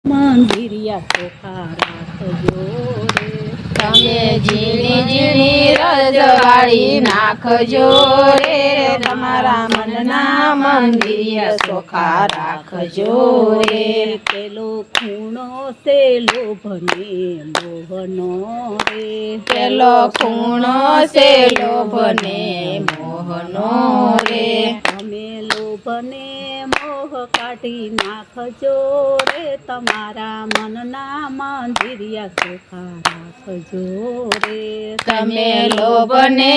મંદિરિયા ચોખા રાખજો રે. તમે ઝીણી ઝીણી રજવાળી નાખજો રે. તમારા મનના મંદિર ચોખા રાખજો રે. પેલો ખૂણો છે લોભને મોહનો રે. પેલો ખૂણો છે લોભને મોહનો રે. તમે લોભને મોહ કાઢી નાખજો રે. તમારા મનના મંદિરિયા ચોખા રાખજો રે. તમે લોભને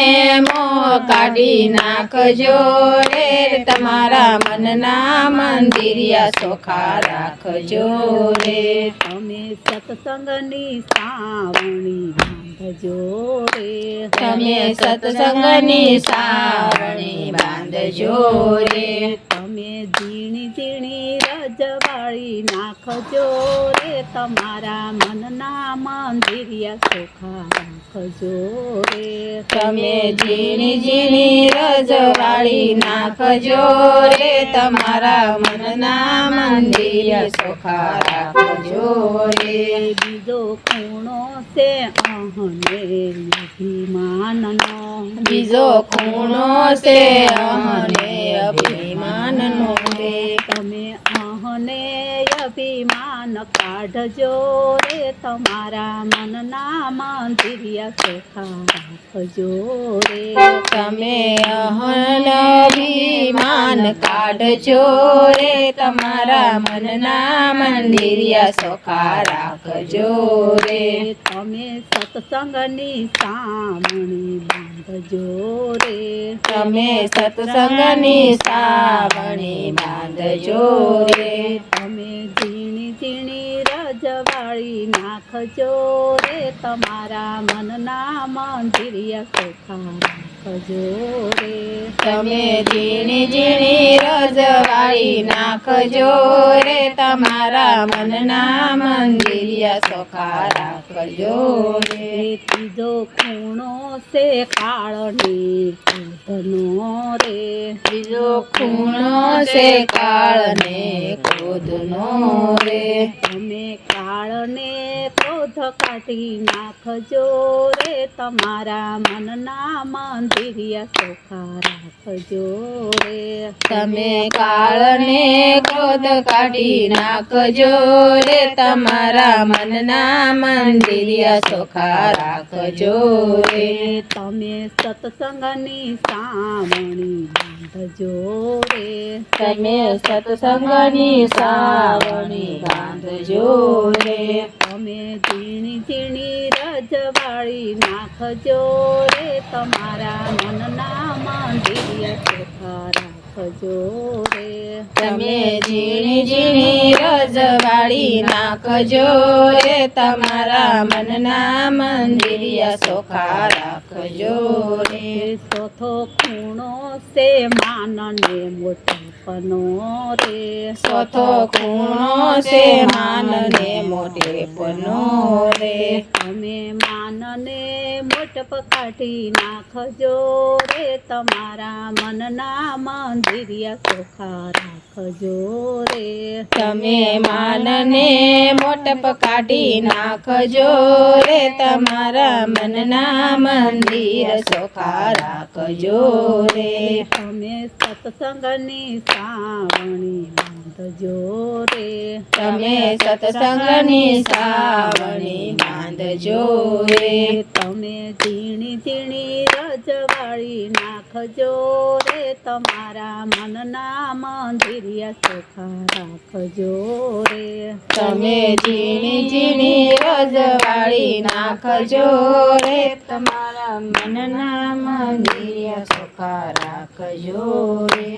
મોહ કાઢી નાખજો રે. તમારા મનના મંદિરિયા ચોખા રાખજો રે. તમે સત્સંગની સાવણી બાંધજો રે. તમે સત્સંગની સાવણી બાંધજો રે. તમે ઝીણી ઝીણી રજવાળી નાખજો રે. તમારા મનના મંદિરિયા ચોખા રાખજો રે. તમે ઝીણી ઝીણી રજવાળી નાખજો રે. તમારા મનના મંદિર ચોખા રાખજો રે. બીજો ખૂણો છે અહને અભિમાનનો. બીજો ખૂણો છે અહને અભિમાનનો રે. તમે અહને અભિમાન કાઢજો રે. તમારા મનના મંદિરિયા ચોખા રાખજો રે. તમે અહન અભિમાન કાઢજો રે. તમારા મનના મંદિરિયા ચોખા રાખજો રે. તમે સત્સંગની સાવણી બાંધજો રે. તમે સત્સંગની સાવણી બાંધજો રે. તમે ઝીણી ઝીણી રજવાળી નાખજો રે. તમારા મનના મંદિરિયા ચોખા રાખજો રે. તમે ઝીણી ઝીણી રજવાળી નાખજો રે. તમારા મનના મંદિરિયા ચોખા રાખજો રે. ત્રીજો ખૂણો છે કાળને ક્રોધનો રે. બીજો ખૂણો છે કાળને ક્રોધનો રે. તમે કાળને ક્રોધ કાઢી નાખજો રે. તમારા મનના મંદિરિયા ચોખા રાખજો રે. તમે કાળને ક્રોધ કાઢી નાખજો રે. તમારા મનના મંદિરિયા ચોખા રાખજો રે. તમે સત્સંગની સાવણી બાંધજો રે. તમે સત્સંગની સાવણી બાંધજો રે. તમે ઝીણી ઝીણી રજવાળી નાખજો રે. તમારા મનના મંદિરિયા ચોખા રાખજો રે. તમે ઝીણી ઝીણી રજવાળી નાખજો રે. તમારા મનના મંદિરિયા ચોખા રાખજો રે. ચોથો ખૂણો છે માનને મોટપનો રે. ચોથો ખૂણો છે માનને મોટેપનો રે. તમે માનને મોટપ કાઢી નાખજો રે. તમારા મનના મંદિરિયા ચોખા રાખજો રે. તમે માનને મોટપ કાઢી નાખજો રે. તમારા મનના મંદિર ચોખા રાખજો રે. તમે સત્સંગની સાવણી બાંધજો રે. તમે સત્સંગની સાવણી બાંધજો રે. તમે ઝીણી ઝીણી રજવાળી નાખજો રે. તમારા મનના મંદિરિયા ચોખા રાખજો રે. તમે ઝીણી ઝીણી રજવાળી નાખજો રે. તમારા મનના મંદિર ચોખા રાખજો રે.